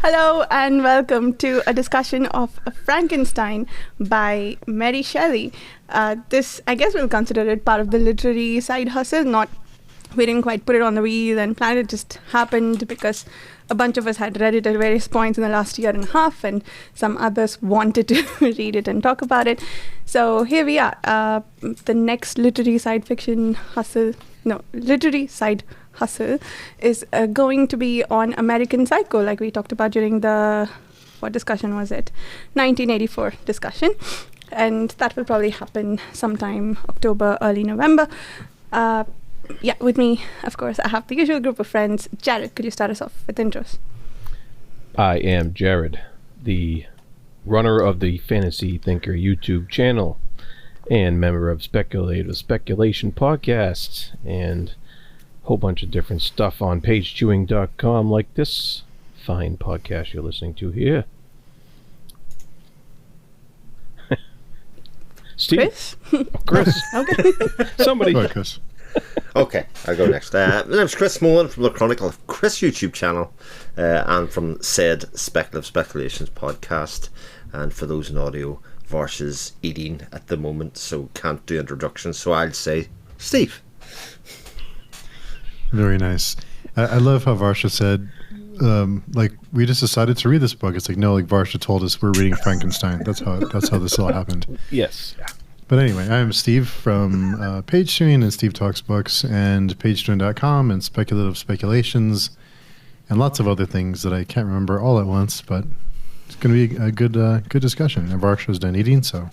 Hello and welcome to a discussion of Frankenstein by Mary Shelley. This, I guess we'll consider it part of the literary side hustle. We didn't quite put it on the wheel and plan it. It just happened because a bunch of us had read it at various points in the last year and a half, and some others wanted to read it and talk about it. So here we are. The next literary side hustle is going to be on American Psycho, like we talked about during the, what discussion was it? 1984 discussion. And that will probably happen sometime October, early November. With me, of course, I have the usual group of friends. Jared, could you start us off with intros? I am Jared, the runner of the Fantasy Thinker YouTube channel and member of Speculative Speculation Podcast and a whole bunch of different stuff on pagechewing.com like this fine podcast you're listening to here. Steve? Chris? Okay. Somebody. Go ahead, Chris. Okay, I'll go next. My name's Chris Mullen from the Chronicle of Chris YouTube channel and from said Speculative Speculations podcast. And for those in audio, Varsha's eating at the moment, so can't do introductions, so I'll say Steve. Very nice. I love how Varsha said, we just decided to read this book. It's like, no, like Varsha told us we're reading Frankenstein. That's how this all happened. Yes. But anyway, I'm Steve from Page Chewing and Steve Talks Books and pagechewing.com and Speculative Speculations and lots of other things that I can't remember all at once, but it's going to be a good discussion. And Varsha's done eating, so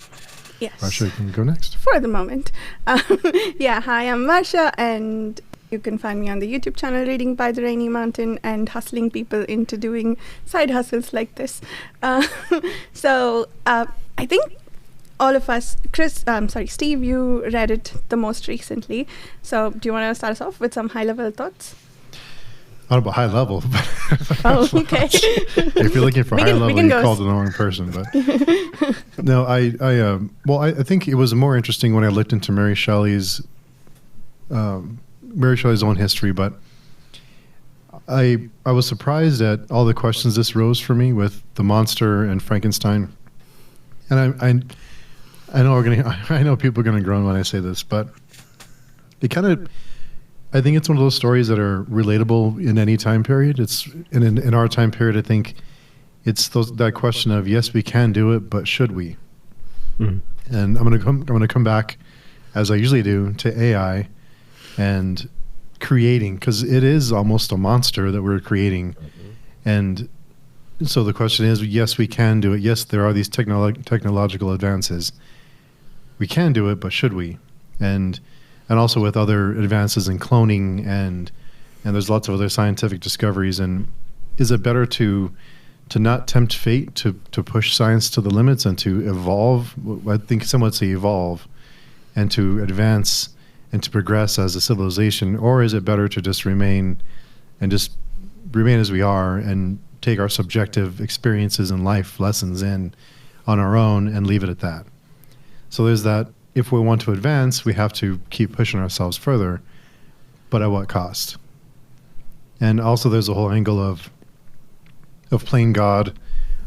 Yes. Varsha can go next. For the moment. Hi, I'm Varsha, and you can find me on the YouTube channel Reading by the Rainy Mountain and hustling people into doing side hustles like this. I think all of us, Steve, you read it the most recently. So do you want to start us off with some high-level thoughts? I don't know about high level, but Oh, okay. if you're looking for high level, you called the wrong person. But no, I think it was more interesting when I looked into Mary Shelley's own history. But I was surprised at all the questions this rose for me with the monster and Frankenstein. And I know people are gonna groan when I say this, but I think it's one of those stories that are relatable in any time period. It's in our time period. I think it's that question of, yes, we can do it, but should we? Mm. And I'm gonna come back, as I usually do, to AI and creating, because it is almost a monster that we're creating. Mm-hmm. And so the question is, yes, we can do it. Yes, there are these technological advances. We can do it, but should we? And also with other advances in cloning and there's lots of other scientific discoveries. And is it better to not tempt fate, to push science to the limits and to evolve? I think some would say evolve and to advance and to progress as a civilization, or is it better to just remain as we are and take our subjective experiences and life lessons in on our own and leave it at that? So there's that. If we want to advance, we have to keep pushing ourselves further, but at what cost? And also there's a whole angle of playing God,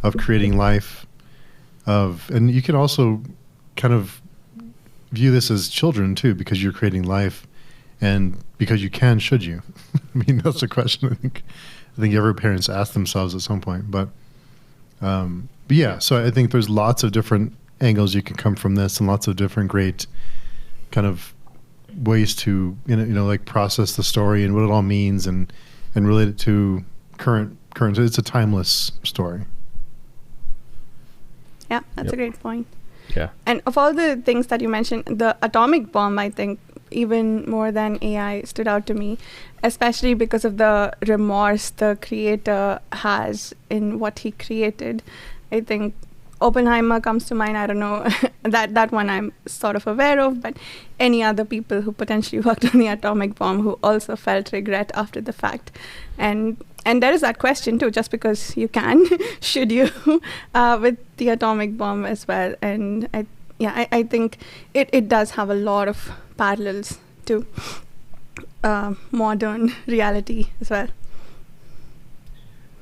of creating life, and you can also kind of view this as children too, because you're creating life, and because you can, should you? I mean, that's a question I think every parent's asked themselves at some point. But yeah, so I think there's lots of different angles you can come from this, and lots of different great kind of ways to process the story and what it all means, and relate it to current. It's a timeless story. Yeah, that's a great point. Yeah. And of all the things that you mentioned, the atomic bomb, I think, even more than AI, stood out to me, especially because of the remorse the creator has in what he created. I think Oppenheimer comes to mind. I don't know, that one I'm sort of aware of, but any other people who potentially worked on the atomic bomb who also felt regret after the fact. And there is that question too, just because you can, should you, with the atomic bomb as well. And I think it does have a lot of parallels to modern reality as well.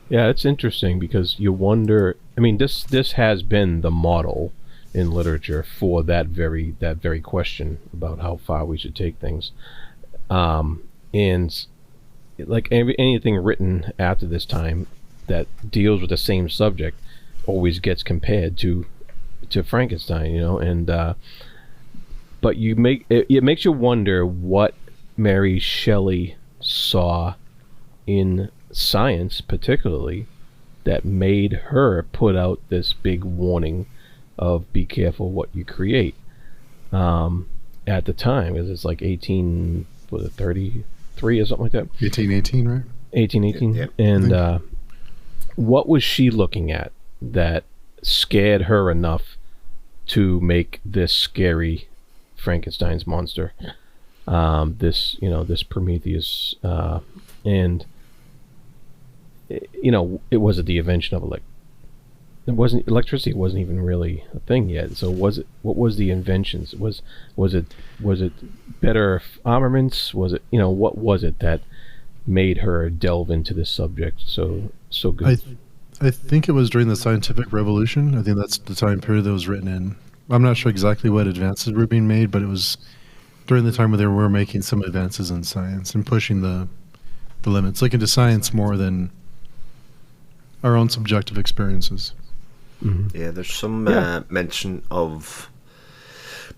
Yeah, it's interesting because you wonder. I mean, this has been the model in literature for that very question about how far we should take things. And like anything written after this time that deals with the same subject always gets compared to Frankenstein, and but it makes you wonder what Mary Shelley saw in science, particularly, that made her put out this big warning of be careful what you create. At the time, because it's like 1833 or something like that. 1818, right? 1818. Yeah. And what was she looking at that scared her enough to make this scary Frankenstein's monster? This Prometheus, and it wasn't the invention of electricity wasn't even really a thing yet. So what was the inventions? Was it better armaments? Was it, what was it that made her delve into this subject so good? I think it was during the scientific revolution. I think that's the time period that was written in. I'm not sure exactly what advances were being made, but it was during the time where they were making some advances in science and pushing the limits, looking to science more than our own subjective experiences. Mm-hmm. Yeah, there's some mention of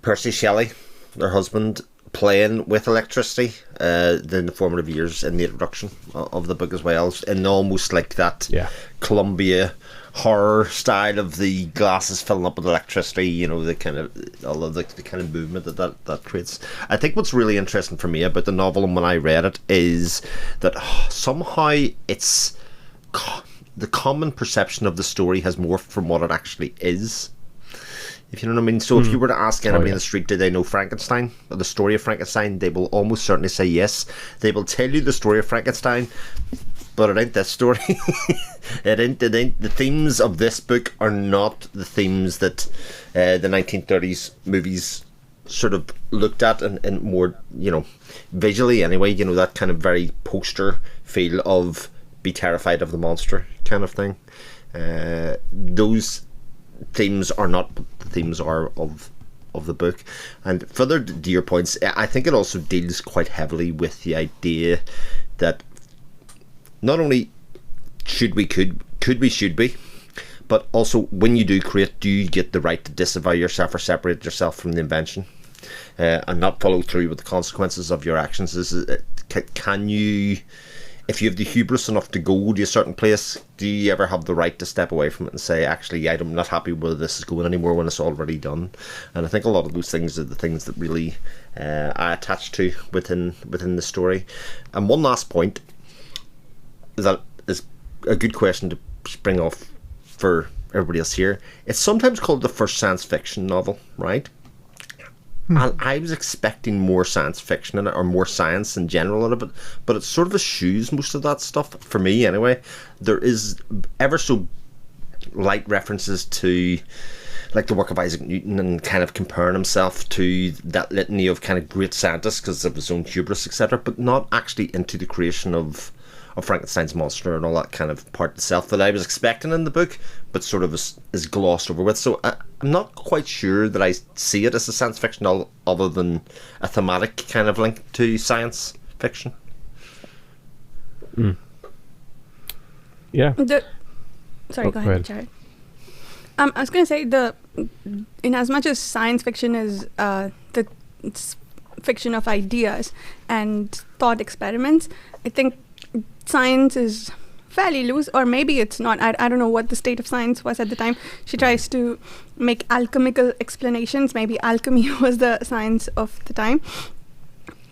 Percy Shelley, their husband, playing with electricity in the formative years in the introduction of the book as well, and almost like that Columbia horror style of the glasses filling up with electricity, the kind of all of the kind of movement that creates. I think what's really interesting for me about the novel and when I read it is that somehow it's the common perception of the story has morphed from what it actually is. If you know what I mean. So if you were to ask anybody in the street, do they know Frankenstein or the story of Frankenstein, they will almost certainly say yes. They will tell you the story of Frankenstein, but it ain't this story. it ain't. The themes of this book are not the themes that the 1930s movies sort of looked at and more, visually anyway. That kind of very poster feel of be terrified of the monster kind of thing. Those themes are not the themes are of the book. And further to your points, I think it also deals quite heavily with the idea that not only should we, but also when you do create, do you get the right to disavow yourself or separate yourself from the invention and not follow through with the consequences of your actions? Can you, if you have the hubris enough to go to a certain place, do you ever have the right to step away from it and say, actually, I'm not happy where this is going anymore when it's already done? And I think a lot of those things are the things that really I attach to within the story. And one last point that is a good question to spring off for everybody else here. It's sometimes called the first science fiction novel, right? And I was expecting more science fiction in it, or more science in general in it, but it sort of eschews most of that stuff, for me anyway. There is ever so light references to like the work of Isaac Newton and kind of comparing himself to that litany of kind of great scientists because of his own hubris, etc., but not actually into the creation of Frankenstein's monster and all that kind of part itself that I was expecting in the book, but sort of is glossed over with. So I'm not quite sure that I see it as a science fiction novel other than a thematic kind of link to science fiction. Yeah. Sorry, go ahead, Jared. I was going to say in as much as science fiction is it's fiction of ideas and thought experiments, I think science is fairly loose, or maybe it's not. I don't know what the state of science was at the time. She tries to make alchemical explanations. Maybe alchemy was the science of the time.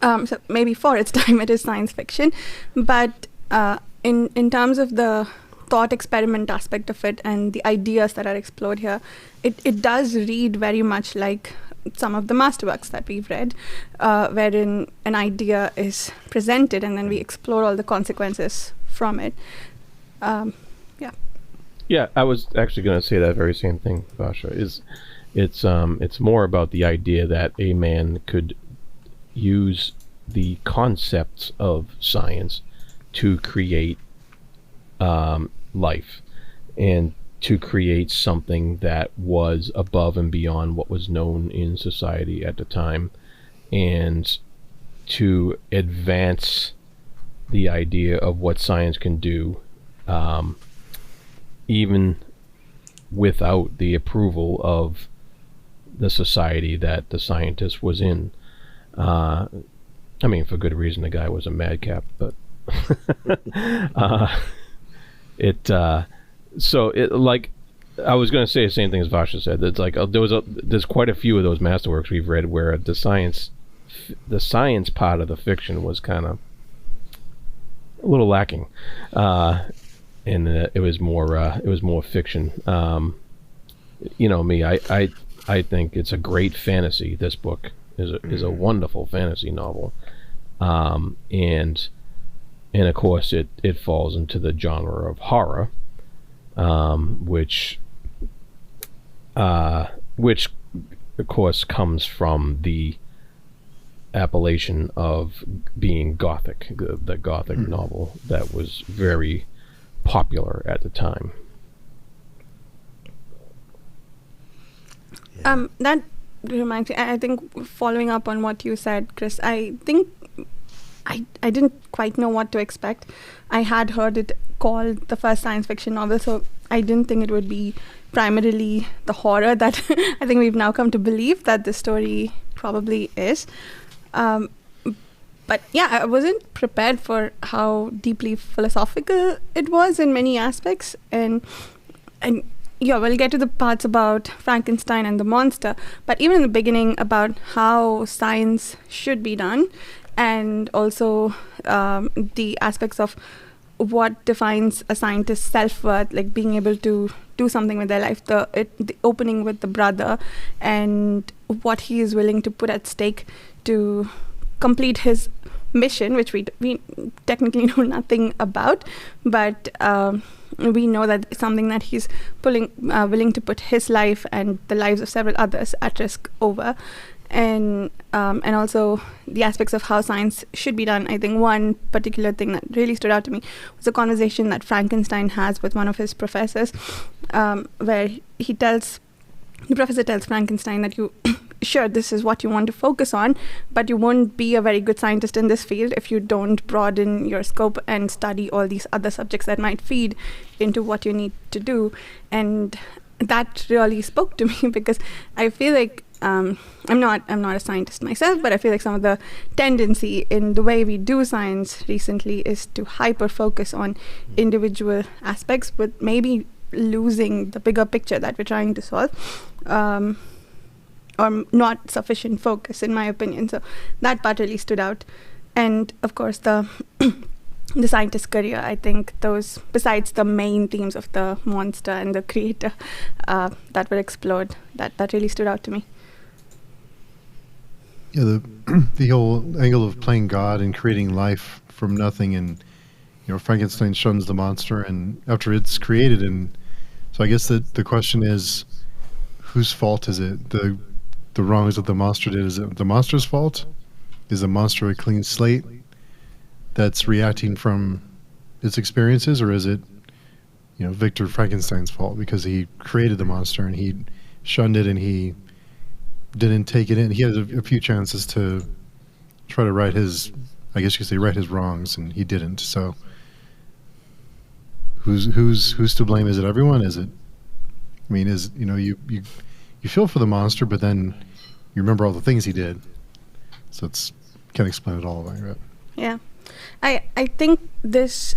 So maybe for its time it is science fiction. But in terms of the thought experiment aspect of it and the ideas that are explored here, it does read very much like some of the masterworks that we've read, wherein an idea is presented and then we explore all the consequences from it. Yeah, I was actually going to say that very same thing, Basha. It's more about the idea that a man could use the concepts of science to create life and to create something that was above and beyond what was known in society at the time, and to advance the idea of what science can do, even without the approval of the society that the scientist was in. I mean, for good reason, the guy was a madcap, but so like I was going to say the same thing as Vasha said. It's like there's quite a few of those masterworks we've read where the science part of the fiction was kind of a little lacking, and it was more fiction. You know me, I think it's a great fantasy. This book is a wonderful fantasy novel, and of course it falls into the genre of horror, which of course comes from the appellation of being Gothic, the Gothic novel that was very popular at the time. That reminds me, I think following up on what you said, Chris, I think I didn't quite know what to expect. I had heard it called the first science fiction novel, so I didn't think it would be primarily the horror that I think we've now come to believe that the story probably is. But yeah, I wasn't prepared for how deeply philosophical it was in many aspects. And yeah, we'll get to the parts about Frankenstein and the monster, but even in the beginning about how science should be done, and also the aspects of what defines a scientist's self-worth, like being able to do something with their life, the opening with the brother and what he is willing to put at stake to complete his mission, which we technically know nothing about, but we know that it's something that he's willing to put his life and the lives of several others at risk over. And also the aspects of how science should be done. I think one particular thing that really stood out to me was a conversation that Frankenstein has with one of his professors, where the professor tells Frankenstein that sure, this is what you want to focus on, but you won't be a very good scientist in this field if you don't broaden your scope and study all these other subjects that might feed into what you need to do. And that really spoke to me because I feel like I'm not a scientist myself, but I feel like some of the tendency in the way we do science recently is to hyper focus on individual aspects, with maybe losing the bigger picture that we're trying to solve, or not sufficient focus, in my opinion. So that part really stood out. And of course the scientist's career, I think those, besides the main themes of the monster and the creator that were explored, that really stood out to me. Yeah, the whole angle of playing God and creating life from nothing, and Frankenstein shuns the monster, and after it's created, and so I guess the question is, whose fault is it? The wrongs that the monster did, is it the monster's fault? Is the monster a clean slate that's reacting from its experiences, or is it Victor Frankenstein's fault because he created the monster and he shunned it and he didn't take it in? He had a few chances to try to right his, I guess you could say, right his wrongs, and he didn't. So who's to blame? Is it everyone? Is it, I mean, you feel for the monster, but then you remember all the things he did. So it's, can't explain it all like that. Yeah. I think this,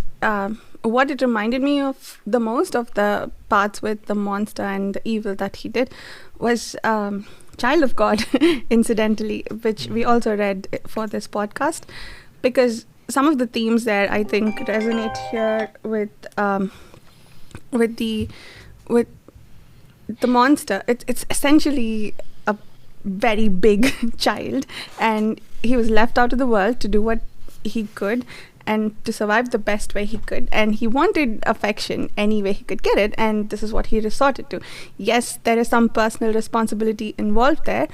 what it reminded me of the most of the parts with the monster and the evil that he did was Child of God, incidentally, which we also read for this podcast, because some of the themes there, I think, resonate here with the monster. It's essentially a very big child, and he was left out of the world to do what he could and to survive the best way he could, and he wanted affection any way he could get it, and this is what he resorted to. Yes, there is some personal responsibility involved there,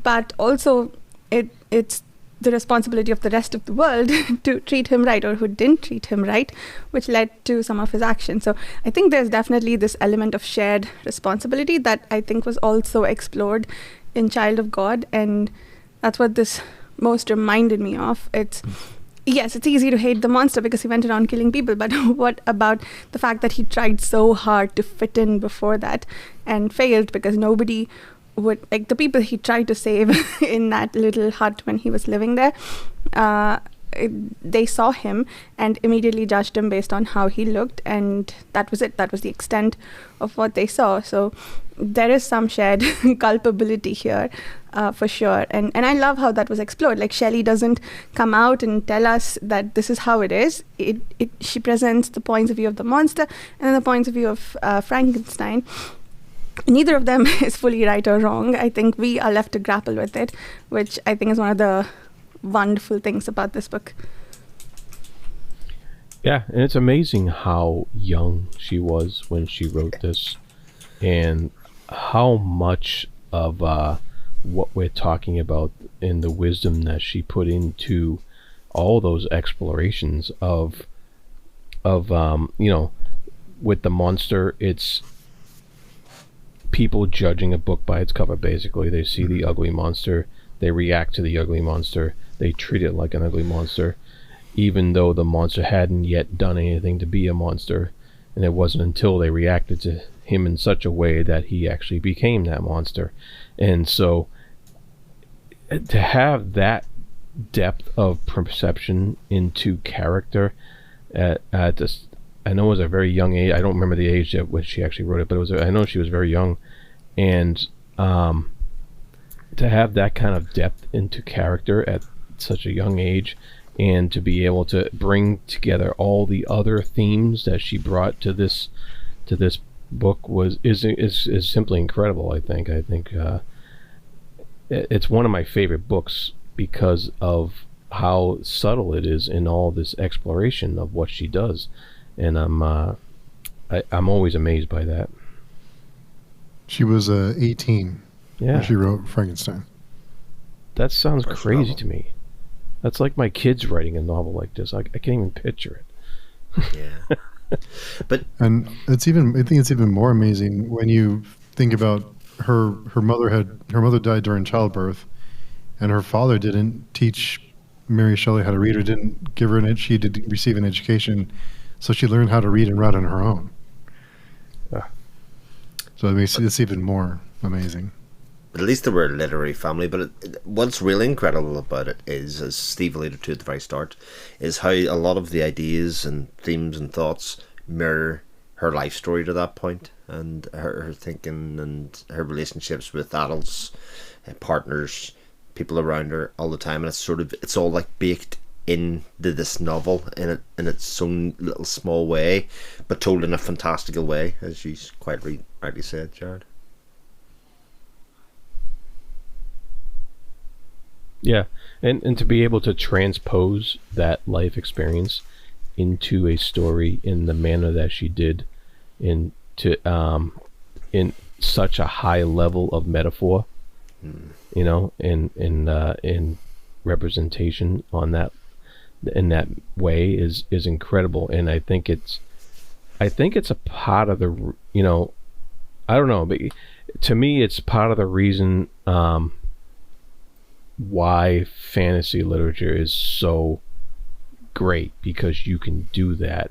but also it's the responsibility of the rest of the world to treat him right, or who didn't treat him right, which led to some of his actions. So I think there's definitely this element of shared responsibility that I think was also explored in Child of God, and that's what this most reminded me of. Yes, it's easy to hate the monster because he went around killing people, but what about the fact that he tried so hard to fit in before that and failed because nobody would, like the people he tried to save in that little hut when he was living there, they saw him and immediately judged him based on how he looked, and that was it. That was the extent of what they saw. So there is some shared culpability here, for sure. And I love how that was explored. Like, Shelley doesn't come out and tell us that this is how it is. She presents the points of view of the monster and then the points of view of Frankenstein. Neither of them is fully right or wrong. I think we are left to grapple with it, which I think is one of the wonderful things about this book. Yeah, and it's amazing how young she was when she wrote this, and how much of what we're talking about and the wisdom that she put into all those explorations of with the monster. It's people judging a book by its cover. Basically, they see the ugly monster, they react to the ugly monster, they treat it like an ugly monster, even though the monster hadn't yet done anything to be a monster. And it wasn't until they reacted to him in such a way that he actually became that monster. And so to have that depth of perception into character at this, I know it was a very young age. I don't remember the age at which she actually wrote it, but I know she was very young. And to have that kind of depth into character at such a young age, and to be able to bring together all the other themes that she brought to this book is simply incredible. I think it's one of my favorite books because of how subtle it is in all this exploration of what she does, and I'm always amazed by that. She was 18 Yeah, when she wrote Frankenstein. that sounds First crazy novel. to me. That's like my kids writing a novel like this. I can't even picture it. Yeah. But And I think it's even more amazing when you think about her mother died during childbirth, and her father didn't teach Mary Shelley how to read, or didn't give her she did receive an education, so she learned how to read and write on her own. Ah. So it makes it's even more amazing. at least they were a literary family. But what's really incredible about it is, as Steve alluded to at the very start, is how a lot of the ideas and themes and thoughts mirror her life story to that point, and her thinking and her relationships with adults, partners, people around her all the time. And it's all like baked into this novel in its own little small way, but told in a fantastical way, as you quite rightly said, Jared. Yeah, and to be able to transpose that life experience into a story in the manner that she did, in such a high level of metaphor, you know, in representation on that, in that way is incredible. And I think it's a part of the, you know, I don't know, but to me it's part of the reason why fantasy literature is so great, because you can do that.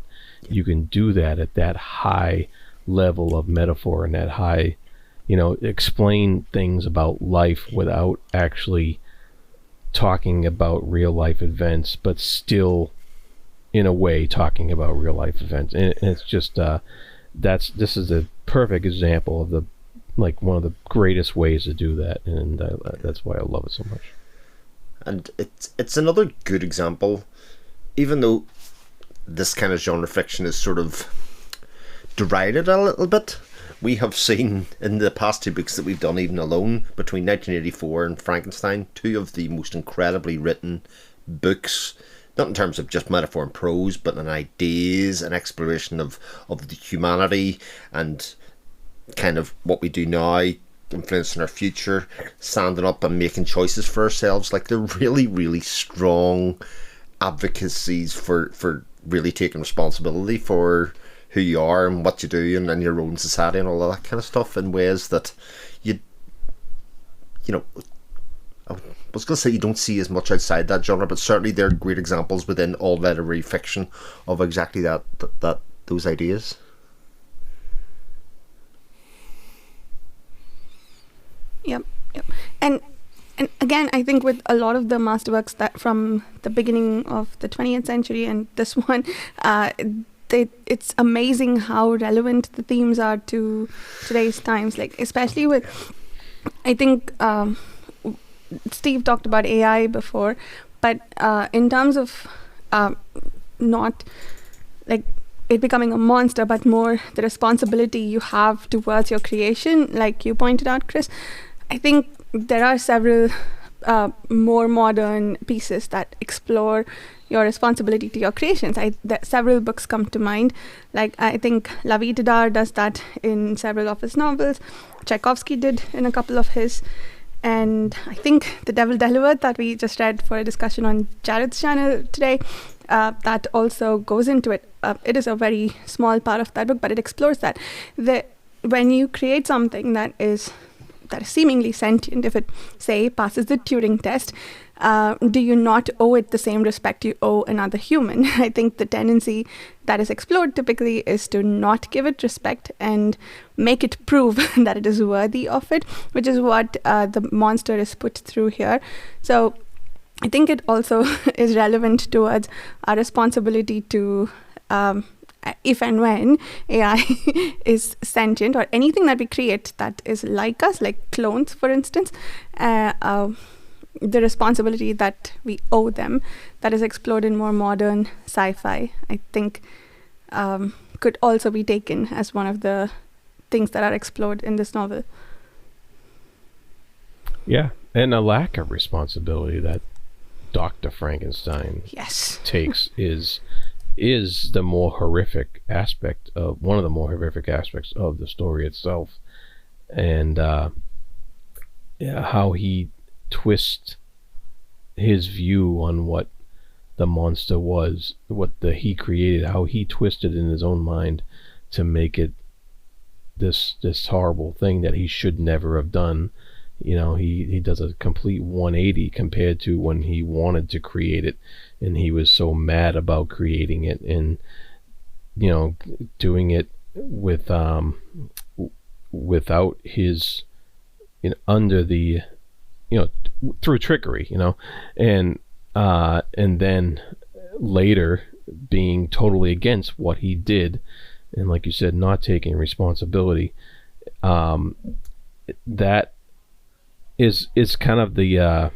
You can do that at that high level of metaphor and that high, you know, explain things about life without actually talking about real life events, but still in a way talking about real life events. And it's just this is a perfect example of the, like, one of the greatest ways to do that, and that's why I love it so much. And it's another good example, even though this kind of genre fiction is sort of derided a little bit. We have seen in the past two books that we've done, even alone, between 1984 and Frankenstein, two of the most incredibly written books, not in terms of just metaphor and prose, but in ideas and exploration of the humanity and kind of what we do now influencing our future, standing up and making choices for ourselves. Like, they're really, really strong advocacies for really taking responsibility for who you are and what you do and your role in society and all of that kind of stuff in ways that you know, I was going to say you don't see as much outside that genre, but certainly there are great examples within all literary fiction of exactly that those ideas. Yep. And again, I think with a lot of the masterworks that from the beginning of the 20th century and this one, it's amazing how relevant the themes are to today's times. Like, especially with, I think Steve talked about AI before, but in terms of not like it becoming a monster, but more the responsibility you have towards your creation, like you pointed out, Chris, I think there are several more modern pieces that explore your responsibility to your creations. Several books come to mind. Like, I think Lavi Tidar does that in several of his novels. Tchaikovsky did in a couple of his. And I think The Devil Delivered, that we just read for a discussion on Jared's channel today, that also goes into it. It is a very small part of that book, but it explores that. When you create something that is seemingly sentient, if it, say, passes the Turing test, do you not owe it the same respect you owe another human? I think the tendency that is explored typically is to not give it respect and make it prove that it is worthy of it, which is what the monster is put through here. So I think it also is relevant towards our responsibility to if and when AI is sentient, or anything that we create that is like us, like clones, for instance, the responsibility that we owe them, that is explored in more modern sci-fi, I think could also be taken as one of the things that are explored in this novel. Yeah, and a lack of responsibility that Dr. Frankenstein takes is the more horrific aspect of one of the more horrific aspects of the story itself, and how he twists his view on what the monster was, what he created, how he twisted in his own mind to make it this horrible thing that he should never have done. You know, he does a complete 180 compared to when he wanted to create it, and he was so mad about creating it, and doing it with without his under the through trickery, and then later being totally against what he did, and like you said, not taking responsibility. That is kind of the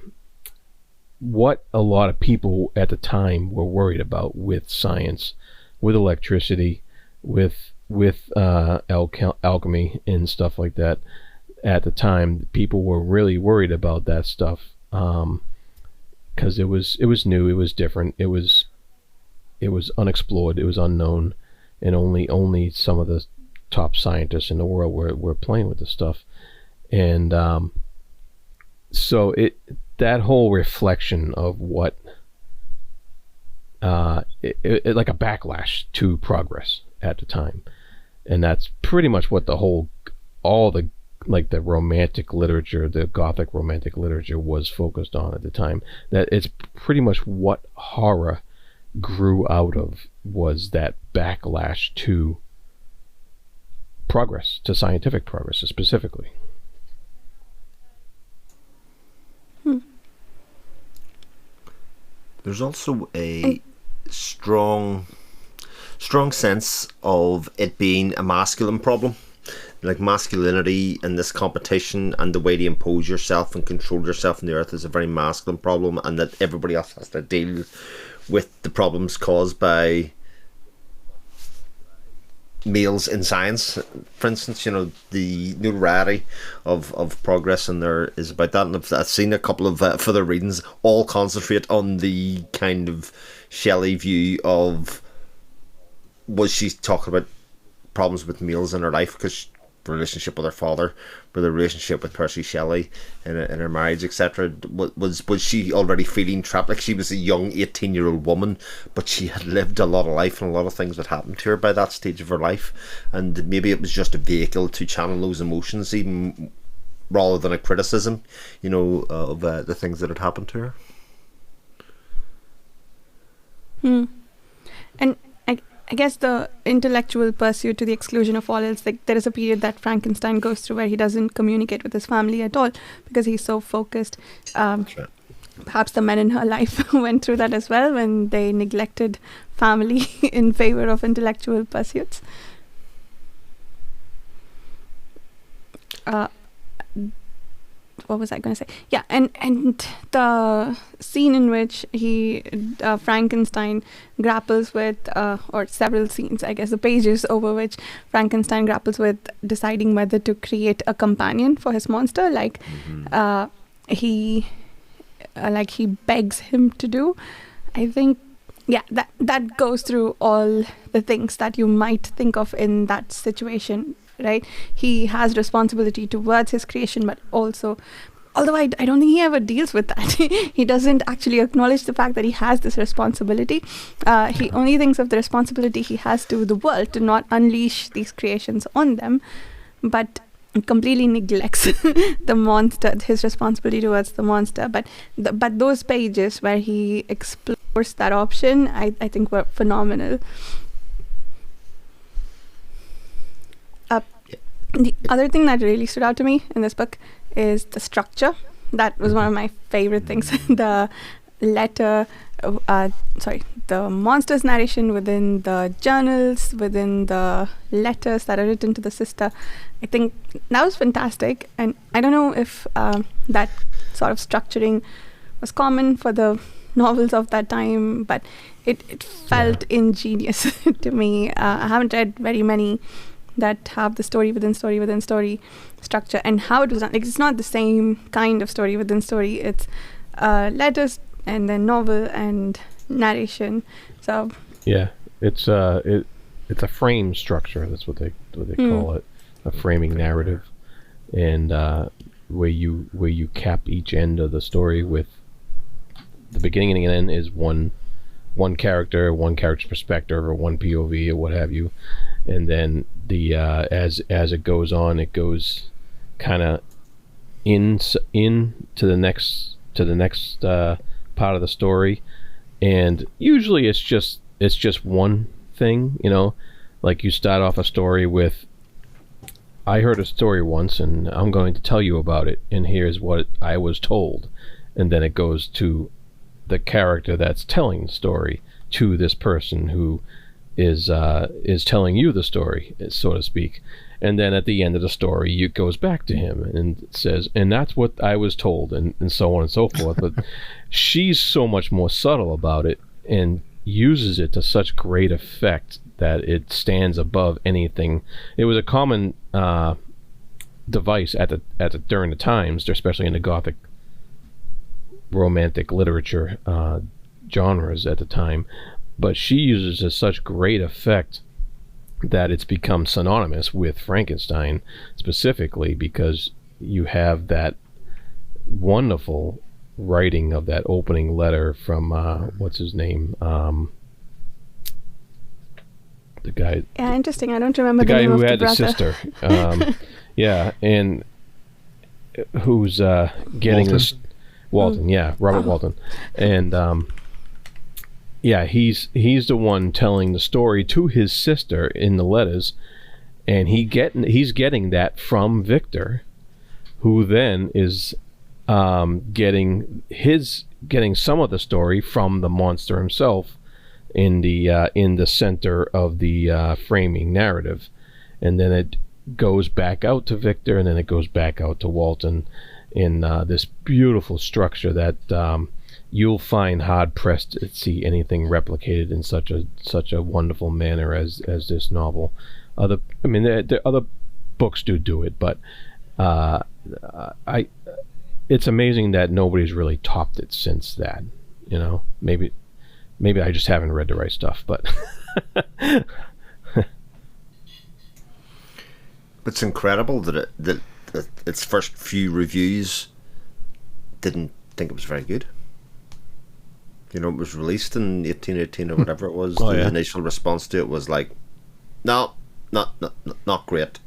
what a lot of people at the time were worried about with science, with electricity, with alchemy and stuff like that. At the time, people were really worried about that stuff, because it was new, it was different, it was unexplored, it was unknown, and only some of the top scientists in the world were playing with this stuff. And so that whole reflection of what it like a backlash to progress at the time, and that's pretty much what all the romantic literature, the Gothic romantic literature, was focused on at the time. That it's pretty much what horror grew out of, was that backlash to progress, to scientific progress specifically. There's also a strong sense of it being a masculine problem, like masculinity in this competition and the way to impose yourself and control yourself on the earth is a very masculine problem, and that everybody else has to deal with the problems caused by males in science, for instance. The notoriety of progress in there is about that, and I've seen a couple of further readings all concentrate on the kind of Shelley view of, was she talking about problems with males in her life, because relationship with her father, with the relationship with Percy Shelley in her marriage, etc. Was she already feeling trapped? Like, she was a young 18-year-old woman, but she had lived a lot of life, and a lot of things had happened to her by that stage of her life, and maybe it was just a vehicle to channel those emotions, even rather than a criticism, of the things that had happened to her. And I guess the intellectual pursuit to the exclusion of all else, like, there is a period that Frankenstein goes through where he doesn't communicate with his family at all because he's so focused. Sure. Perhaps the men in her life went through that as well, when they neglected family in favor of intellectual pursuits. What was I going to say? Yeah, and the scene in which Frankenstein grapples with, or several scenes, I guess, the pages over which Frankenstein grapples with deciding whether to create a companion for his monster, like he begs him to do. I think, yeah, that goes through all the things that you might think of in that situation. Right, he has responsibility towards his creation, but also, although I don't think he ever deals with that, he doesn't actually acknowledge the fact that he has this responsibility. He only thinks of the responsibility he has to the world to not unleash these creations on them, but completely neglects the monster, his responsibility towards the monster. But those pages where he explores that option, I think were phenomenal. The other thing that really stood out to me in this book is the structure. That was one of my favorite things. The letter, the monster's narration within the journals, within the letters that are written to the sister. I think that was fantastic. And I don't know if that sort of structuring was common for the novels of that time, but it felt ingenious to me. I haven't read very many that have the story within story within story structure, and how it was done. Like, it's not the same kind of story within story. It's letters and then novel and narration. So yeah, it's a frame structure. That's what they call it, a framing narrative, and where you cap each end of the story with the beginning and end is one character's perspective, or one POV, or what have you. And then the as it goes on, it goes kind of in to the next part of the story, and usually it's just one thing, like you start off a story with, I heard a story once and I'm going to tell you about it, and here's what I was told, and then it goes to the character that's telling the story to this person who is telling you the story, so to speak. And then at the end of the story, it goes back to him and it says, and that's what I was told, and so on and so forth. But she's so much more subtle about it and uses it to such great effect that it stands above anything. It was a common device during the times, especially in the Gothic romantic literature genres at the time. But she uses it to such great effect that it's become synonymous with Frankenstein, specifically because you have that wonderful writing of that opening letter from what's his name, the guy. Yeah, interesting. I don't remember the the guy name who of had the the brother. sister. Yeah, and who's getting this. Walton, yeah, Robert Walton, and yeah, he's the one telling the story to his sister in the letters, and he's getting that from Victor, who then is getting some of the story from the monster himself in the center of the framing narrative, and then it goes back out to Victor, and then it goes back out to Walton in this beautiful structure that you'll find hard pressed to see anything replicated in such a wonderful manner as this novel. The other books do it, but it's amazing that nobody's really topped it since that. Maybe I just haven't read the right stuff, but It's incredible that its first few reviews didn't think it was very good. You know, it was released in 1818 or whatever it was. The initial response to it was like, no, not great.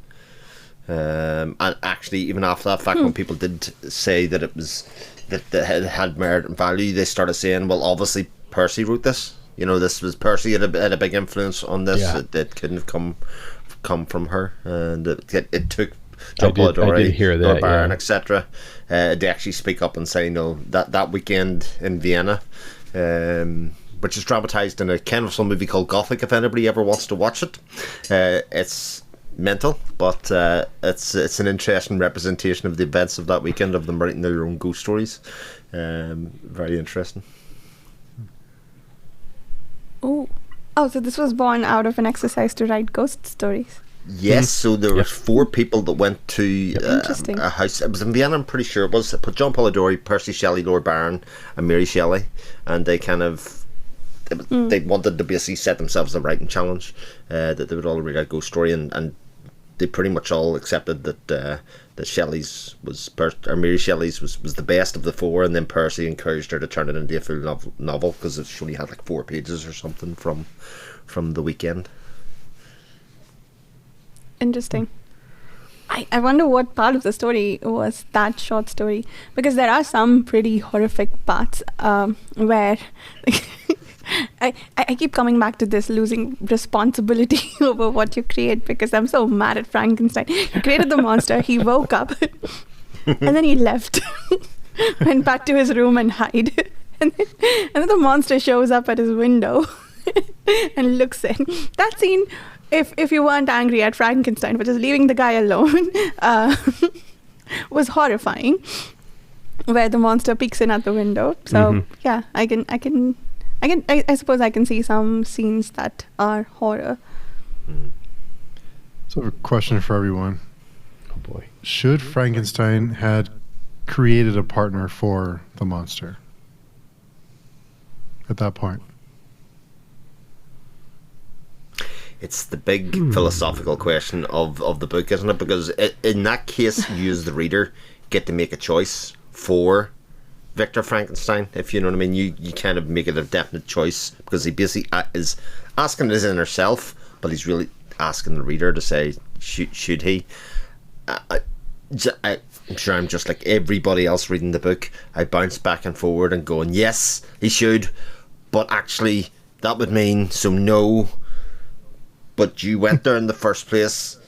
And actually, even after that fact, when people did say that it had merit and value, they started saying, well, obviously Percy wrote this. You know, this was Percy had a big influence on this. Yeah. It couldn't have come from her, and it took John Polidori, I did hear that, Lord Byron, yeah. etc. They actually speak up and say, no, that weekend in Vienna, which is dramatised in a Ken Russell movie called Gothic, if anybody ever wants to watch it. It's mental, but it's an interesting representation of the events of that weekend, of them writing their own ghost stories. Very interesting. Oh, so this was born out of an exercise to write ghost stories. Yes, so there were 4 people that went to Interesting. a house. It was in Vienna, I'm pretty sure it was. But John Polidori, Percy Shelley, Lord Byron, and Mary Shelley, and they kind of they wanted to basically set themselves a writing challenge, that they would all read a ghost story, and they pretty much all accepted that Shelley's Mary Shelley's was the best of the 4, and then Percy encouraged her to turn it into a full novel because she only had like 4 pages or something from the weekend. Interesting. I wonder what part of the story was that short story, because there are some pretty horrific parts where I keep coming back to this losing responsibility over what you create, because I'm so mad at Frankenstein. He created the monster, he woke up, and then he left, went back to his room and hid. And then the monster shows up at his window and looks in. That scene, if you weren't angry at Frankenstein for just leaving the guy alone, was horrifying. Where the monster peeks in at the window. So yeah, I suppose I can see some scenes that are horror. So I have a question for everyone. Oh boy. Should Frankenstein had created a partner for the monster at that point? It's the big philosophical question of the book, isn't it? Because in that case, you as the reader get to make a choice for Victor Frankenstein, if you know what I mean. You kind of make it a definite choice, because he basically is asking his inner self, but he's really asking the reader to say, should he? I'm sure I'm just like everybody else reading the book. I bounce back and forward and going, yes, he should, but actually that would mean, so no, but you went there in the first place,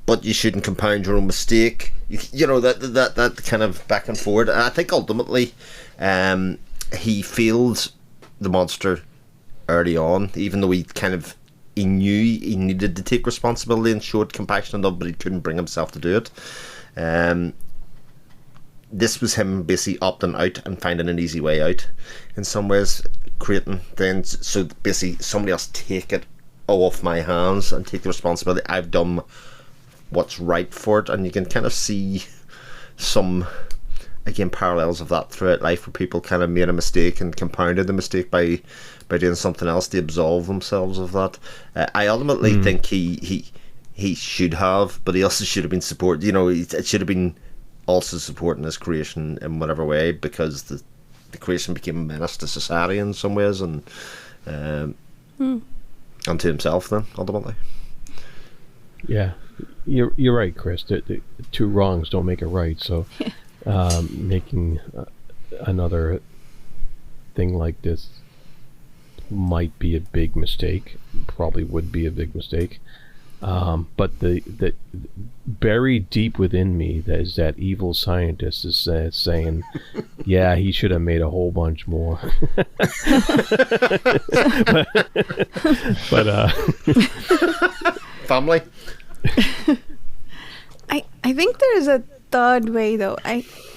but you shouldn't compound your own mistake. You know, that kind of back and forward. And I think ultimately he failed the monster early on, even though he knew he needed to take responsibility and showed compassion and love, but he couldn't bring himself to do it. This was him basically opting out and finding an easy way out in some ways, creating then, so basically somebody else take it off my hands and take the responsibility. I've done what's right for it, and you can kind of see some, again, parallels of that throughout life, where people kind of made a mistake and compounded the mistake by doing something else to absolve themselves of that. I ultimately think he should have, but he also should have been supported. You know, it should have been also supporting his creation in whatever way, because the creation became a menace to society in some ways, and to himself then ultimately. Yeah, you're right, Chris. The 2 wrongs don't make it right. So making another thing like this might be a big mistake. Probably would be a big mistake. But the buried deep within me, that evil scientist is saying, yeah, he should have made a whole bunch more. but Family. I think there is a third way though.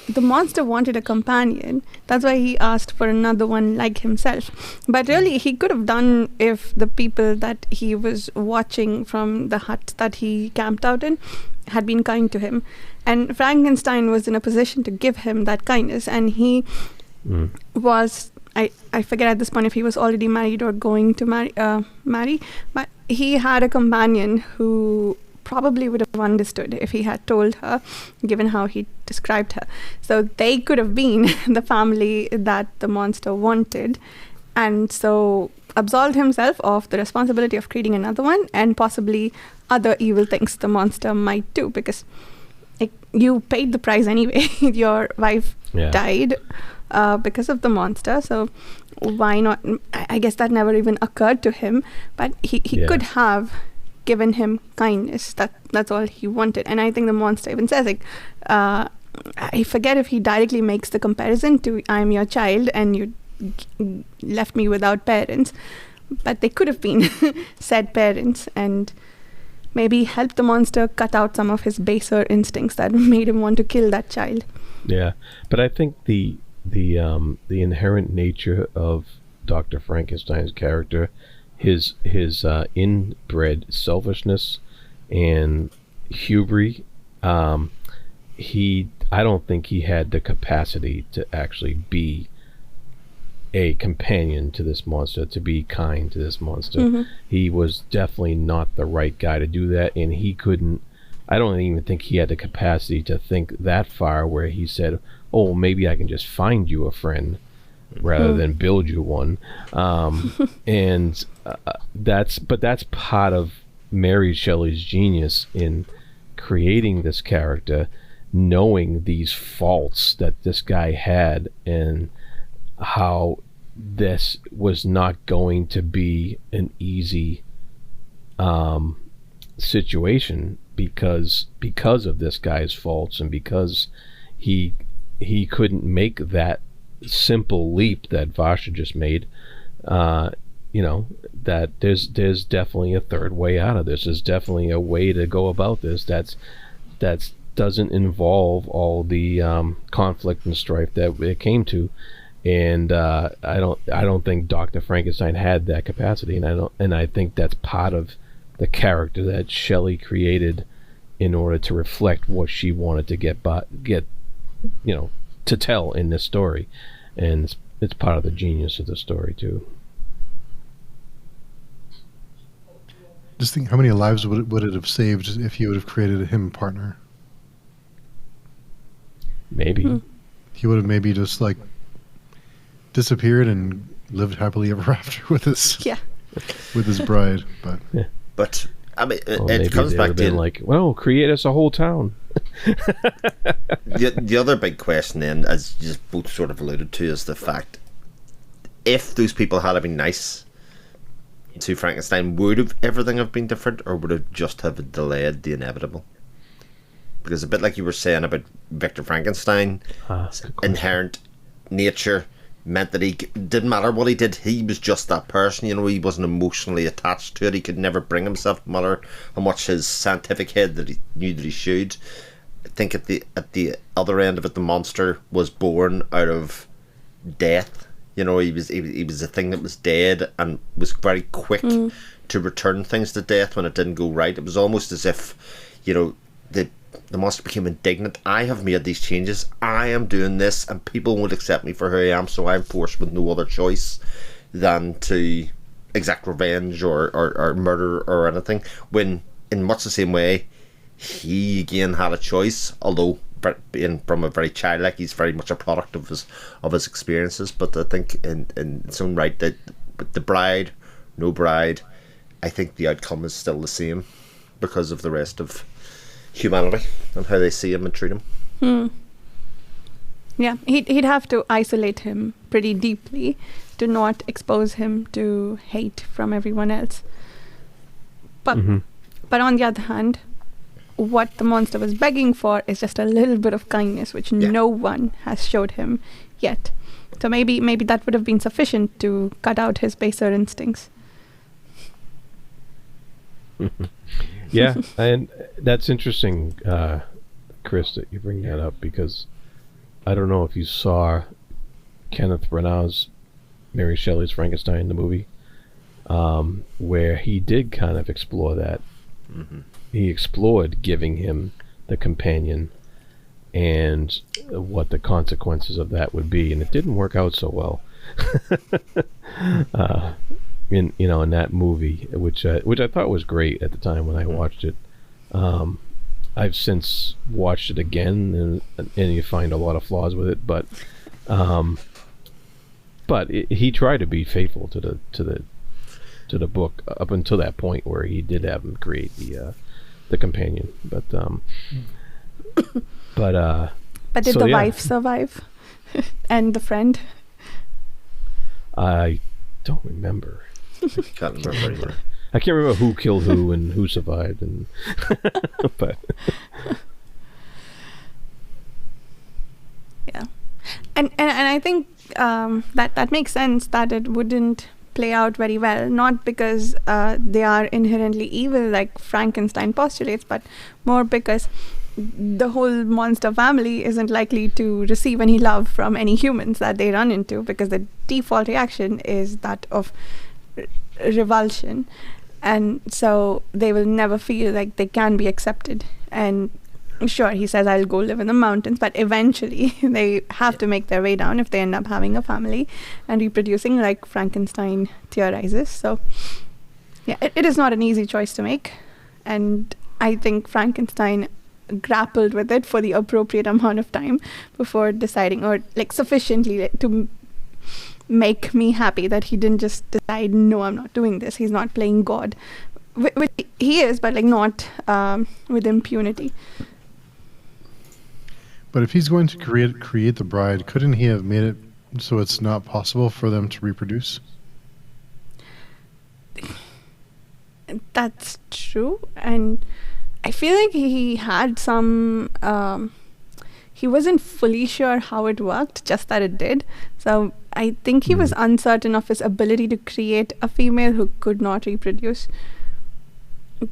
The monster wanted a companion. That's why he asked for another one like himself. But really, he could have done if the people that he was watching from the hut that he camped out in had been kind to him. And Frankenstein was in a position to give him that kindness. And he was, I forget at this point if he was already married or going to marry, but he had a companion who probably would have understood if he had told her, given how he described her. So they could have been the family that the monster wanted, and so absolved himself of the responsibility of creating another one, and possibly other evil things the monster might do, because like, you paid the price anyway. Your wife died because of the monster, so why not? I guess that never even occurred to him, but he could have given him kindness. That's all he wanted. And I think the monster even says, like, I forget if he directly makes the comparison to I'm your child and you left me without parents, but they could have been said parents, and maybe help the monster cut out some of his baser instincts that made him want to kill that child. Yeah, but I think the inherent nature of Dr. Frankenstein's character, his inbred selfishness and hubris, I don't think he had the capacity to actually be a companion to this monster, to be kind to this monster. Mm-hmm. He was definitely not the right guy to do that, and he couldn't. I don't even think he had the capacity to think that far, where he said, "Oh, maybe I can just find you a friend rather than build you one." And that's part of Mary Shelley's genius in creating this character, knowing these faults that this guy had, and how this was not going to be an easy situation because of this guy's faults, and because he couldn't make that simple leap that Varsha just made. That there's definitely a third way out of this. There's definitely a way to go about this that's doesn't involve all the conflict and strife that it came to. And I don't think Dr. Frankenstein had that capacity, and I think that's part of the character that Shelley created in order to reflect what she wanted to get to tell in this story, and it's part of the genius of the story too. Just think, how many lives would it have saved if you would have created him a partner? Maybe he would have maybe just like disappeared and lived happily ever after with his bride. But I mean, it comes back to like, well, create us a whole town. The other big question then, as you just both sort of alluded to, is the fact, if those people had been nice to Frankenstein, would have everything have been different, or would have just have delayed the inevitable? Because a bit like you were saying about Victor Frankenstein, inherent nature meant that he didn't matter what he did, he was just that person. He wasn't emotionally attached to it. He could never bring himself, no matter how much his scientific head that he knew that he should. I think at the other end of it, the monster was born out of death. He was a thing that was dead and was very quick to return things to death when it didn't go right. It was almost as if the monster became indignant. I have made these changes, I am doing this, and people won't accept me for who I am, so I'm forced with no other choice than to exact revenge or murder or anything, when in much the same way he again had a choice, although being from a very childlike, he's very much a product of his experiences. But I think in its own right, that with the bride, no bride, I think the outcome is still the same because of the rest of humanity and how they see him and treat him. Yeah, he'd have to isolate him pretty deeply to not expose him to hate from everyone else. But on the other hand, what the monster was begging for is just a little bit of kindness, which no one has showed him yet. So maybe that would have been sufficient to cut out his baser instincts. Yeah, and that's interesting, Chris, that you bring that up, because I don't know if you saw Kenneth Branagh's Mary Shelley's Frankenstein, the movie, where he did kind of explore that. He explored giving him the companion and what the consequences of that would be, and it didn't work out so well. In that movie, which I thought was great at the time when I watched it. I've since watched it again, and you find a lot of flaws with it, but he tried to be faithful to the book up until that point where he did have him create the companion. But did the wife survive? And the friend? I don't remember. Can't remember either. I can't remember who killed who and who survived, and but yeah, and I think that makes sense that it wouldn't play out very well, not because they are inherently evil like Frankenstein postulates, but more because the whole monster family isn't likely to receive any love from any humans that they run into, because the default reaction is that of revulsion, and so they will never feel like they can be accepted. And sure, he says, I'll go live in the mountains, but eventually they have to make their way down if they end up having a family and reproducing, like Frankenstein theorizes. So yeah, it is not an easy choice to make, and I think Frankenstein grappled with it for the appropriate amount of time before deciding, or like sufficiently to make me happy that he didn't just decide, no, I'm not doing this. He's not playing God, which he is, but like not with impunity. But if he's going to create the bride, couldn't he have made it so it's not possible for them to reproduce? That's true, and I feel like he had some he wasn't fully sure how it worked, just that it did. So I think he was uncertain of his ability to create a female who could not reproduce.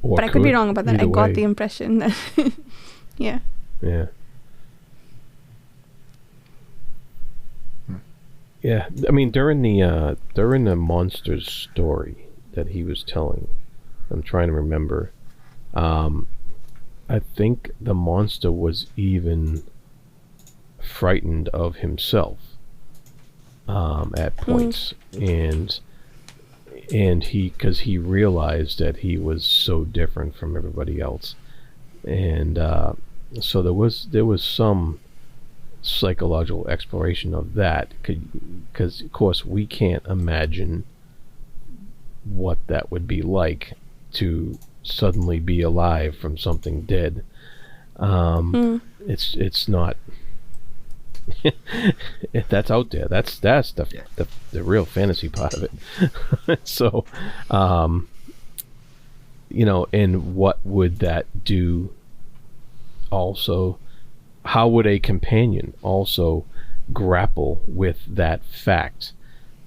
Or but I could be wrong about that. I got way. the impression that yeah. Yeah. Yeah, I mean during the monster's story that he was telling, I'm trying to remember. I think the monster was even frightened of himself at points, and because he realized that he was so different from everybody else, and so there was some psychological exploration of that, because of course we can't imagine what that would be like to suddenly be alive from something dead. It's not that's out there. That's the real fantasy part of it. So and what would that do also? How would a companion also grapple with that fact?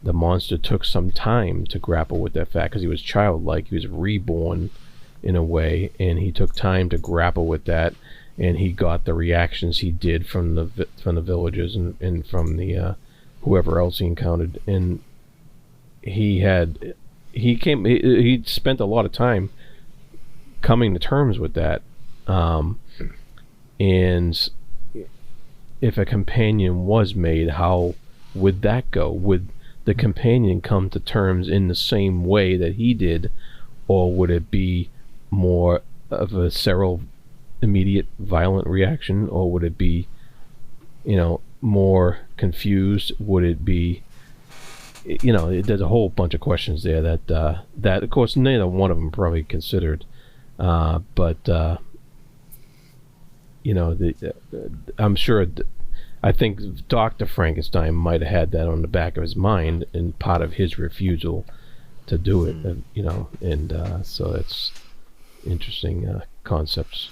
The monster took some time to grapple with that fact because he was childlike. He was reborn in a way, and he took time to grapple with that, and he got the reactions he did from the villagers and from the whoever else he encountered, and he spent a lot of time coming to terms with that, and if a companion was made, how would that go? Would the companion come to terms in the same way that he did, or would it be more of a visceral, immediate, violent reaction, or would it be, more confused? Would it be, there's a whole bunch of questions there that of course neither one of them probably considered, but I'm sure. I think Dr. Frankenstein might have had that on the back of his mind, and part of his refusal to do it, and so that's interesting concepts.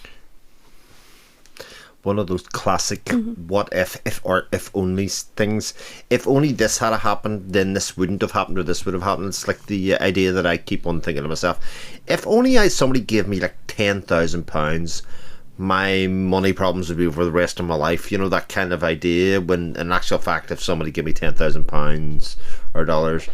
One of those classic what if or if only things. If only this had happened, then this wouldn't have happened, or this would have happened. It's like the idea that I keep on thinking to myself. If only somebody gave me like £10,000, my money problems would be over the rest of my life. That kind of idea, when in actual fact, if somebody gave me £10,000 or dollars,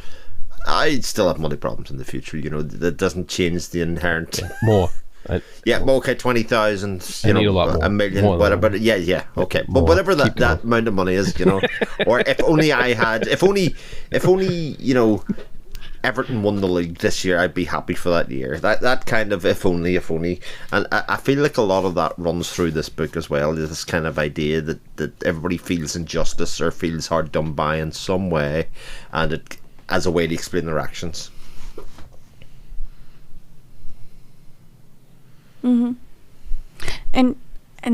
I'd still have money problems in the future. That doesn't change the inherent more. Okay, 20,000, I need a lot more. a million, more whatever. But yeah, okay. But whatever that amount of money is, or if only I had, if only Everton won the league this year, I'd be happy for that year. That kind of if only. And I feel like a lot of that runs through this book as well. This kind of idea that everybody feels injustice or feels hard done by in some way, and it as a way to explain their actions. Mm-hmm. And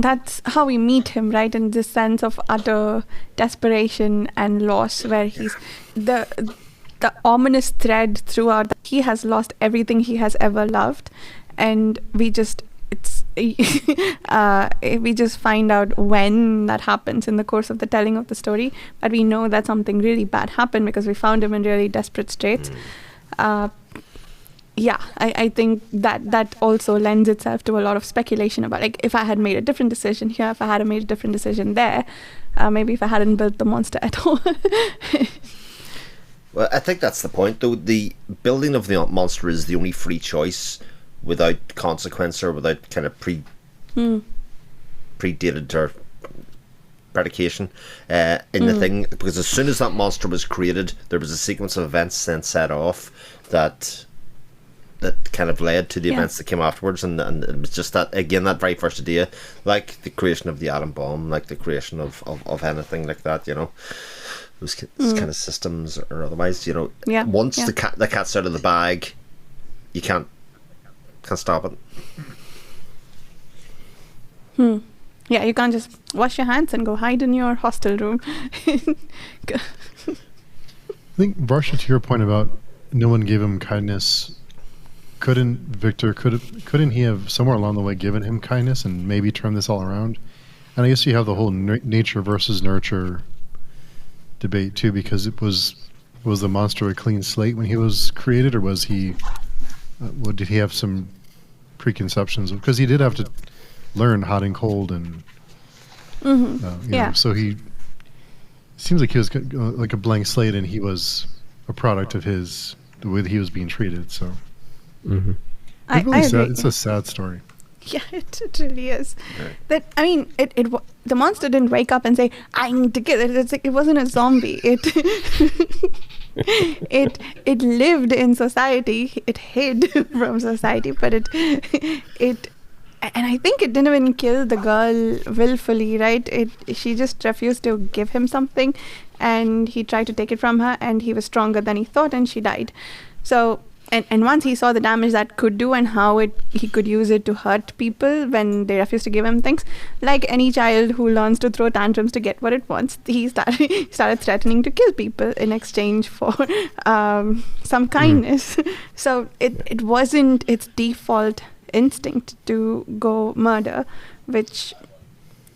that's how we meet him, right? In this sense of utter desperation and loss, where he's the ominous thread throughout that he has lost everything he has ever loved, and we just find out when that happens in the course of the telling of the story, but we know that something really bad happened because we found him in really desperate straits. I think that also lends itself to a lot of speculation about, like, if I had made a different decision here, if I had made a different decision there, maybe if I hadn't built the monster at all. Well, I think that's the point, though. The building of the monster is the only free choice without consequence or without kind of predated or predication in the thing, because as soon as that monster was created, there was a sequence of events then set off that kind of led to the events that came afterwards, and it was just that, again, that very first idea, like the creation of the atom bomb, like the creation of anything like that, you know, those kind of systems or otherwise, you know, once the cat's out of the bag, you can't stop it. Yeah, you can't just wash your hands and go hide in your hostel room. I think, Varsha, to your point about no one gave him kindness, couldn't he have somewhere along the way given him kindness and maybe turned this all around? And I guess you have the whole nature versus nurture debate too, because it was the monster a clean slate when he was created, or was he did he have some preconceptions? Because he did have to learn hot and cold, and you know, so he seems like he was like a blank slate, and he was a product of the way that he was being treated. So it's really sad. It's a sad story. Yeah, it really is. That, I mean, the monster didn't wake up and say, "I need to kill it." It's like, it wasn't a zombie. It lived in society. It hid from society, but it and I think it didn't even kill the girl willfully, right? She just refused to give him something, and he tried to take it from her, and he was stronger than he thought, and she died. So, and once he saw the damage that could do and how he could use it to hurt people when they refuse to give him things, like any child who learns to throw tantrums to get what it wants, he started threatening to kill people in exchange for some kindness. So it wasn't its default instinct to go murder, which,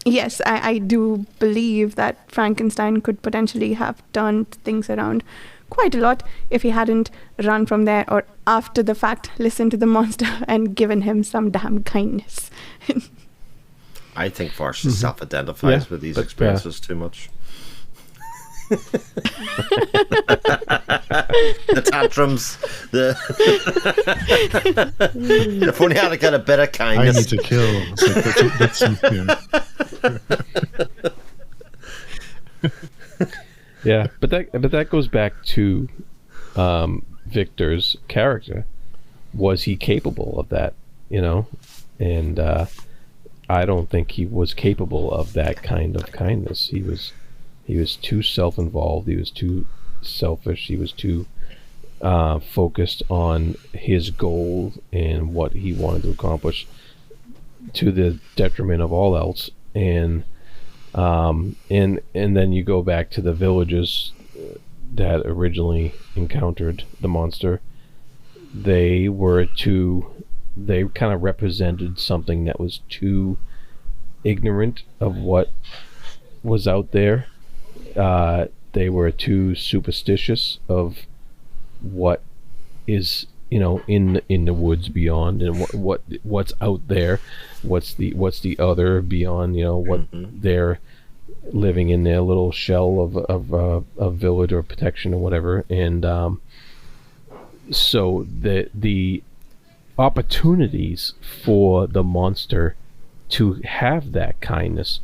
yes, I do believe that Frankenstein could potentially have turned things around quite a lot if he hadn't run from there, or after the fact listened to the monster and given him some damn kindness. I think Varsha self-identifies with these experiences too much. The tantrums, if only I had got a bit of kindness. I need to kill. Yeah, but that goes back to Victor's character. Was he capable of that? You know, and I don't think he was capable of that kind of kindness. He was too self-involved. He was too selfish. He was too focused on his goal and what he wanted to accomplish, to the detriment of all else. And then you go back to the villagers that originally encountered the monster. They kind of represented something that was too ignorant of what was out there. They were too superstitious of what is, you know, in the woods beyond, and what's out there, what's the other beyond, you know, what they're living in their little shell of village or protection or whatever. And so the opportunities for the monster to have that kindness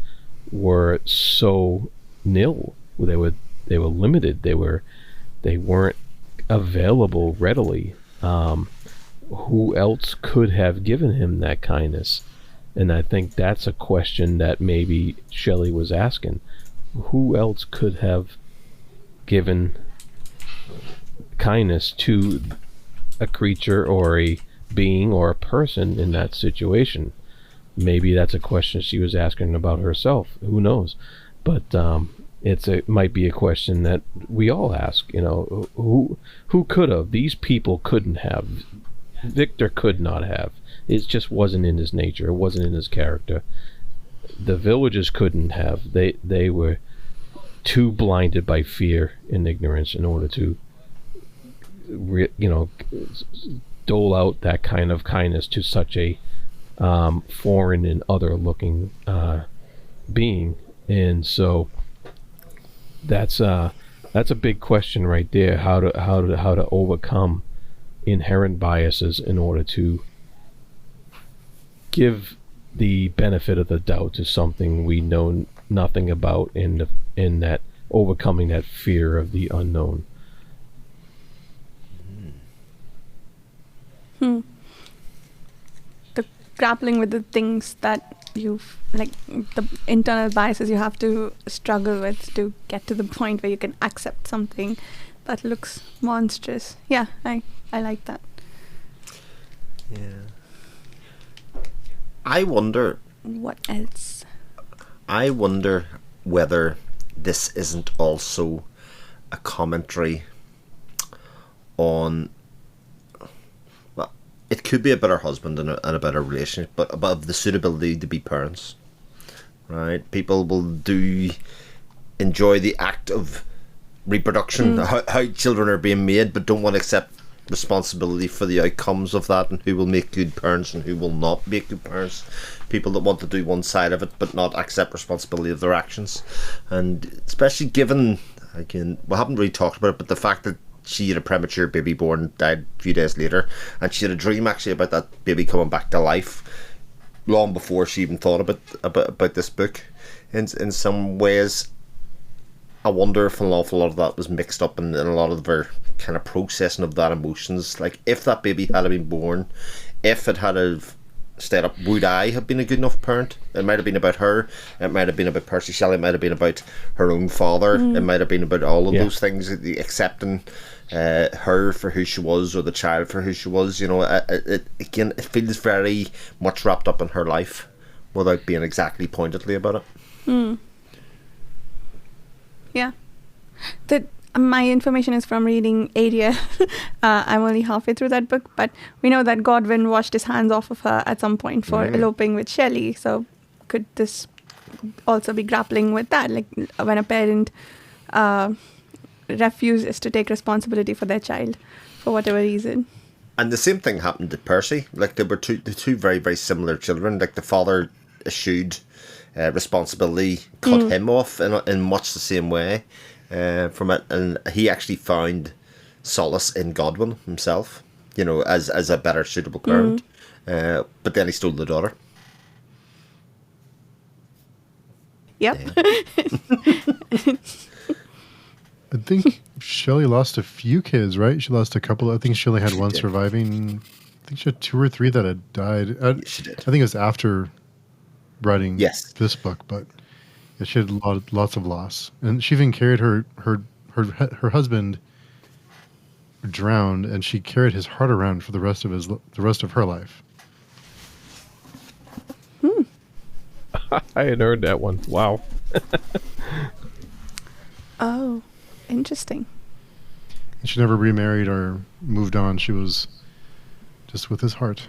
were so nil. They were limited. They weren't available readily. Who else could have given him that kindness? And I think that's a question that maybe Shelley was asking. Who else could have given kindness to a creature or a being or a person in that situation? Maybe that's a question she was asking about herself. Who knows? But it might be a question that we all ask. Who could have? These people couldn't have. Victor could not have. It just wasn't in his nature. It wasn't in his character. The villagers couldn't have. They were too blinded by fear and ignorance in order to, dole out that kind of kindness to such a foreign and other-looking being. And so that's a big question right there. How to overcome inherent biases in order to give the benefit of the doubt to something we know nothing about, in that overcoming that fear of the unknown. The grappling with the things that you've, like, the internal biases you have to struggle with to get to the point where you can accept something that looks monstrous. Yeah, I like that. Yeah. I wonder... What else? I wonder whether this isn't also a commentary on... Well, it could be about her husband and about her relationship, but about the suitability to be parents. Right? People will do enjoy the act of reproduction, how children are being made, but don't want to accept responsibility for the outcomes of that, and who will make good parents and who will not make good parents. People that want to do one side of it but not accept responsibility of their actions. And especially given, again, we haven't really talked about it, but the fact that she had a premature baby born, died a few days later, and she had a dream actually about that baby coming back to life long before she even thought about this book. In some ways, I wonder if an awful lot of that was mixed up in a lot of her kind of processing of that emotions. Like, if that baby had been born, if it had have stayed up, would I have been a good enough parent? It might have been about her, it might have been about Percy Shelley, it might have been about her own father, it might have been about all of those things, accepting her for who she was, or the child for who she was. It feels very much wrapped up in her life without being exactly pointedly about it. Yeah. My information is from reading Ariel. I'm only halfway through that book, but we know that Godwin washed his hands off of her at some point for eloping with Shelley. So could this also be grappling with that? Like, when a parent refuses to take responsibility for their child for whatever reason. And the same thing happened to Percy. Like, they were two very, very similar children. Like, the father eschewed responsibility, cut him off in much the same way from it, and he actually found solace in Godwin himself, as a better suitable parent. But then he stole the daughter. Yep. I think Shelley lost a few kids, right? She lost a couple. I think she only had one did. surviving. I think she had 2 or 3 that had died. She did. I think it was after writing this book, but yeah, she had lots of loss, and she even carried her husband drowned, and she carried his heart around for the rest of her life. I had heard that one. Wow. Oh, interesting. And she never remarried or moved on. She was just with his heart.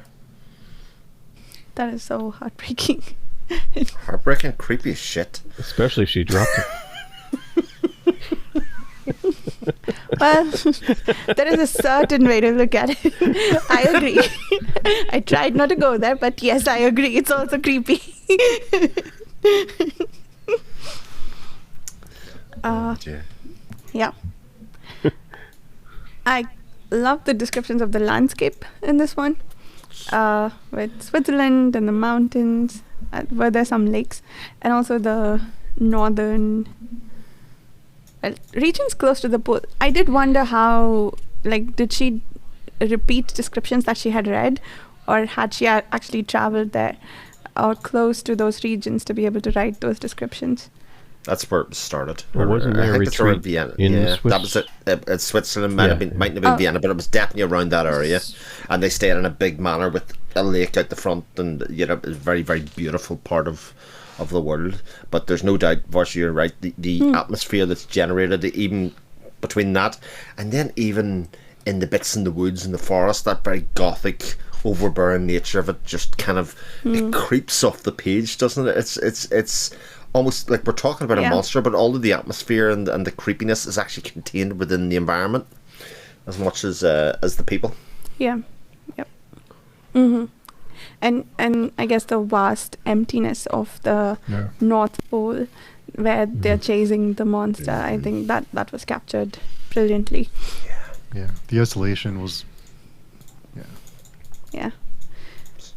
That is so heartbreaking. Heartbreaking, creepy as shit. Especially if she dropped it. Well, there is a certain way to look at it. I agree. I tried not to go there, but yes, I agree. It's also creepy. Yeah. I love the descriptions of the landscape in this one, with Switzerland and the mountains, where there's some lakes, and also the northern regions close to the pole. I did wonder how like, did she repeat descriptions that she had read, or had she actually traveled there or close to those regions to be able to write those descriptions? That's where it started. Well, wasn't there a it's around retreat Vienna. in Yeah, Swiss? that was it. It's Switzerland. Mightn't have been Oh. Vienna, but it was definitely around that area. And they stayed in a big manor with a lake out the front, and you know, it was a very, very beautiful part of the world. But there's no doubt, Varsha, you're right. The atmosphere that's generated, even between that, and then even in the bits in the woods and the forest, that very gothic, overbearing nature of it just kind of it creeps off the page, doesn't it? It's almost like we're talking about a monster, but all of the atmosphere and the creepiness is actually contained within the environment as much as the people. Yeah. Yep. And I guess the vast emptiness of the North Pole, where they're chasing the monster, I think that was captured brilliantly. Yeah, the isolation was. Yeah.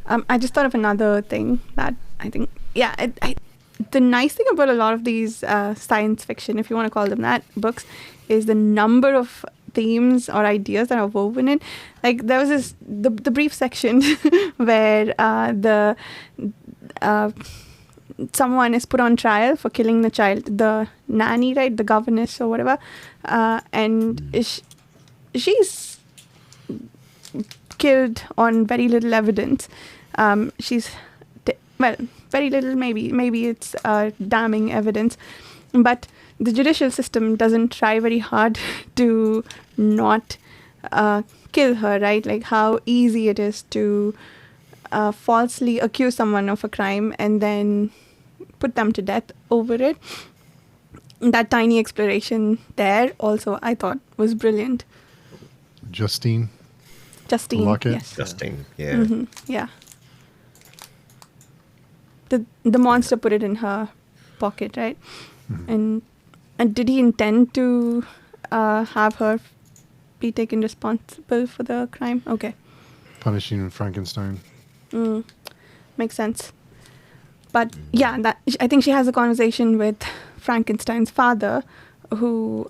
I just thought of another thing that I think, the nice thing about a lot of these science fiction, if you want to call them that, books, is the number of themes or ideas that are woven in. Like, there was the brief section where someone is put on trial for killing the child, the nanny, right, the governess or whatever, and she's killed on very little evidence. She's very little, maybe it's damning evidence, but the judicial system doesn't try very hard to not kill her, right? Like, how easy it is to falsely accuse someone of a crime and then put them to death over it. That tiny exploration there also, I thought, was brilliant. Justine. Lockett. Yes. Justine, yeah. Mm-hmm. Yeah. The monster put it in her pocket, right? And did he intend to have her be taken responsible for the crime? Okay. Punishing Frankenstein. Makes sense. But yeah, I think she has a conversation with Frankenstein's father, who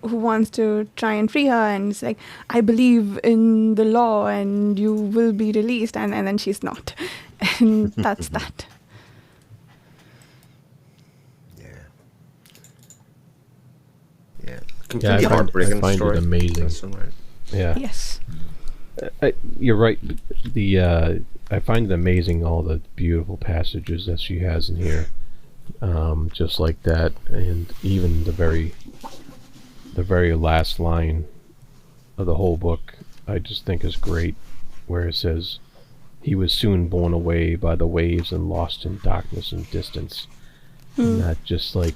wants to try and free her, and is like, I believe in the law and you will be released, and then she's not. And that's that. Yeah. Completely I heartbreaking find story. it amazing. That's all right. Yeah. Yes. You're right. I find it amazing, all the beautiful passages that she has in here, just like that, and even the very last line of the whole book, I just think is great, where it says, "He was soon borne away by the waves and lost in darkness and distance," and that just like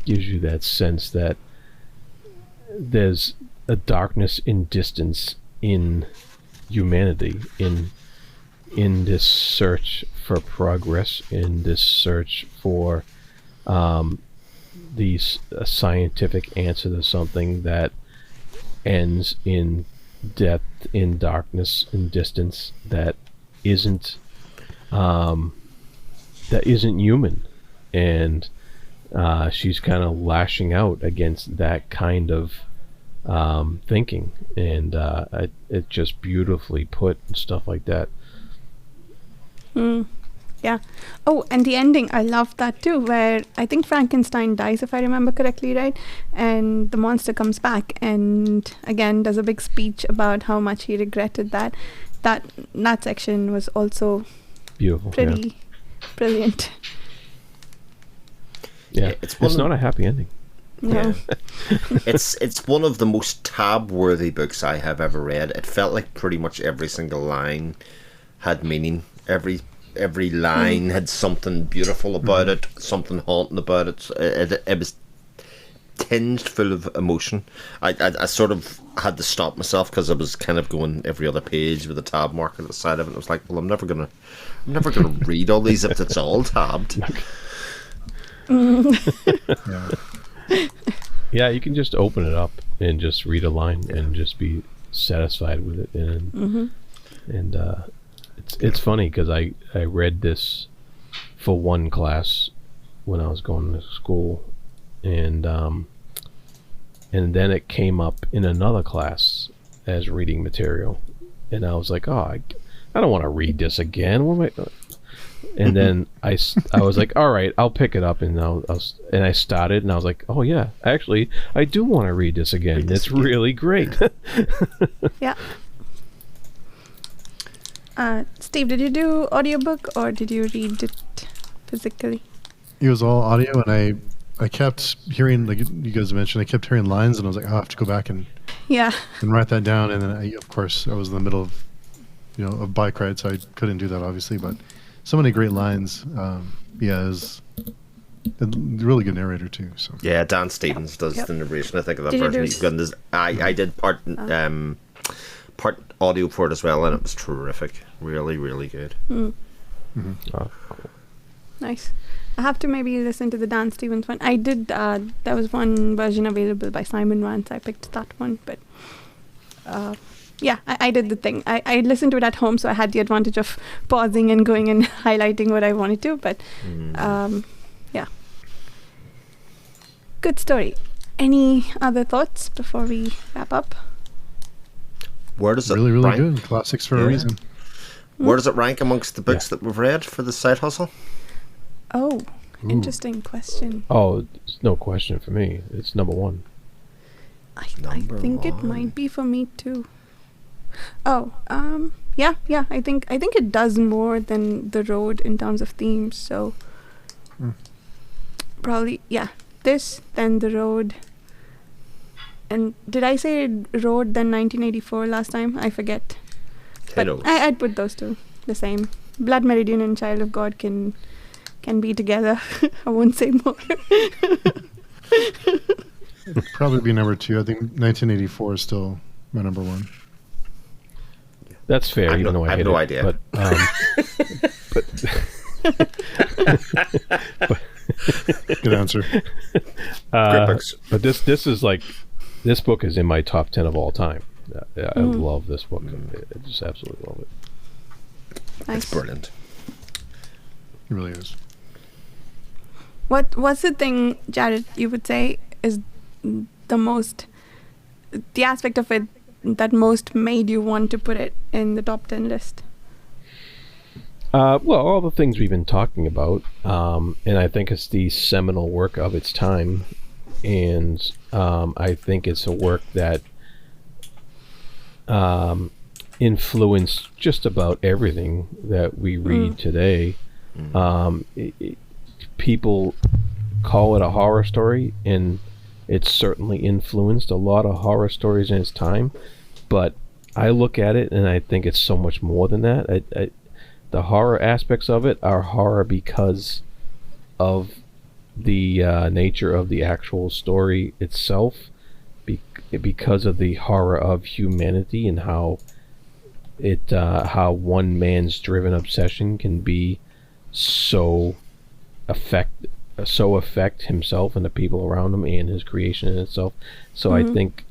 gives you that sense that there's a darkness in distance in humanity, in this search for progress, in this search for a scientific answer to something that ends in death, in darkness, in distance, that isn't human, and she's kind of lashing out against that kind of thinking, and it just beautifully put and stuff like that. Yeah. Oh, and the ending, I love that too, where I think Frankenstein dies, if I remember correctly, right? And the monster comes back and again does a big speech about how much he regretted that. That section was also Beautiful. pretty brilliant. Yeah. It's not a happy ending. No. It's one of the most tab-worthy books I have ever read. It felt like pretty much every single line had meaning. Every line had something beautiful about it, something haunting about it. It was tinged full of emotion. I sort of had to stop myself because I was kind of going every other page with a tab marker at the side of it. And I was like, well, I'm never gonna read all these if it's all tabbed. Yeah, you can just open it up and just read a line and just be satisfied with it. And it's funny because I read this for one class when I was going to school, and and then it came up in another class as reading material, and I was like, oh, I don't want to read this again. What am I? And then I was like, all right, I'll pick it up, and I started, and I was like, oh yeah, actually, I do want to read this again. It's really great. Yeah. Steve, did you do audiobook or did you read it physically? It was all audio, and I kept hearing, like you guys mentioned, I kept hearing lines, and I was like, oh, I have to go back and write that down. And then, of course, I was in the middle of, a bike ride, so I couldn't do that, obviously. But so many great lines. Is a really good narrator too. So yeah, Dan Stevens does the narration. I think of that version. I did part audio for it as well, and it was terrific. Really, really good. Mm-hmm. Oh, cool. Nice. I have to maybe listen to the Dan Stevens one. I did. There was one version available by Simon Vance. I picked that one, but I did the thing. I listened to it at home, so I had the advantage of pausing and going and highlighting what I wanted to. But yeah, good story. Any other thoughts before we wrap up? Where does it really rank? Good classics for a reason? Where does it rank amongst the books that we've read for the side hustle? Oh, interesting question. Oh, it's no question for me. It's number one. I think it might be for me too. Oh, yeah. I think it does more than The Road in terms of themes. So probably this, then The Road. And did I say Road then 1984 last time? I forget. But I'd put those two the same. Blood Meridian and Child of God can be together. I won't say more. It'd probably be number two. I think 1984 is still my number one. That's fair, even though I have no idea. But good answer. Great books. But this book is in my top 10 of all time. I love this book. I just absolutely love it. Nice. It's brilliant. It really is. What's the thing, Jared, you would say is the aspect of it that most made you want to put it in the top 10 list? Well, all the things we've been talking about, and I think it's the seminal work of its time, and I think it's a work that influenced just about everything that we read today. People call it a horror story, and it's certainly influenced a lot of horror stories in its time, but I look at it and I think it's so much more than that. The horror aspects of it are horror because of the nature of the actual story itself, because of the horror of humanity and how one man's driven obsession can be so affect himself and the people around him and his creation in itself. So I think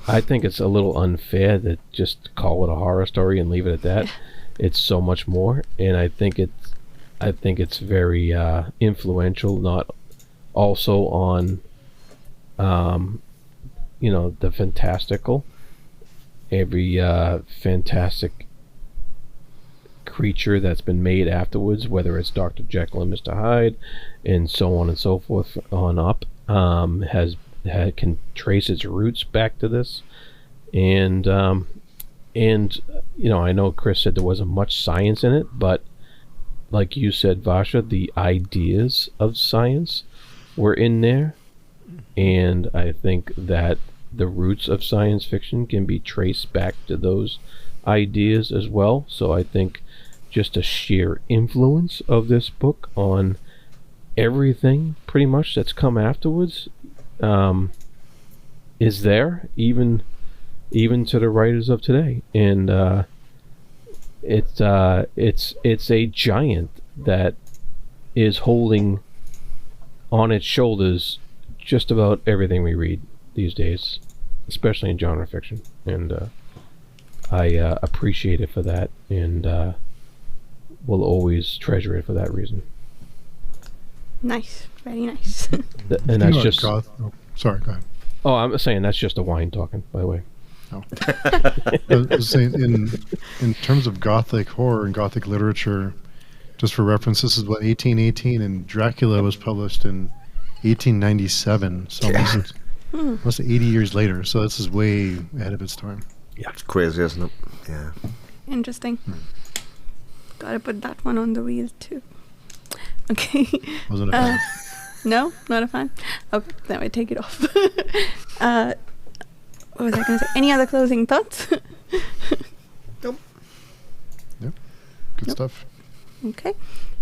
it's a little unfair to just call it a horror story and leave it at that. It's so much more, and I think it's very influential, not also on the fantastical. Every fantastic creature that's been made afterwards, whether it's Dr. Jekyll and Mr. Hyde and so on and so forth on up, can trace its roots back to this. And I know Chris said there wasn't much science in it, but like you said, Vasha, the ideas of science were in there, and I think that the roots of science fiction can be traced back to those ideas as well. So I think just a sheer influence of this book on everything pretty much that's come afterwards is there, even to the writers of today, and it's a giant that is holding on its shoulders just about everything we read these days, especially in genre fiction, and I appreciate it for that, and will always treasure it for that reason. Nice, very nice. And that's just sorry, go ahead. Oh, I'm saying that's just a wine talking, by the way. No. I was saying in terms of Gothic horror and Gothic literature, just for reference, this is what 1818, and Dracula was published in 1897. So almost 80 years later. So this is way ahead of its time. Yeah, it's crazy, isn't it? Yeah. Interesting. Gotta put that one on the wheel too. Okay. Wasn't a fan. No, not a fan. Okay, then I take it off. What was I going to say? Any other closing thoughts? Nope. Yep. Good Nope. stuff. Okay.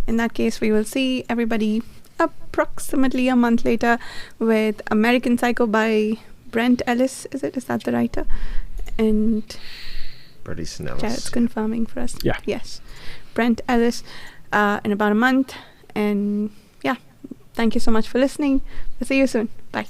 In that case, we will see everybody approximately a month later with American Psycho by Brent Ellis. Is that the writer? And Brett Easton Ellis. Jared's confirming for us. Yeah. Yes. Brent Ellis in about a month. And yeah, thank you so much for listening. We'll see you soon. Bye.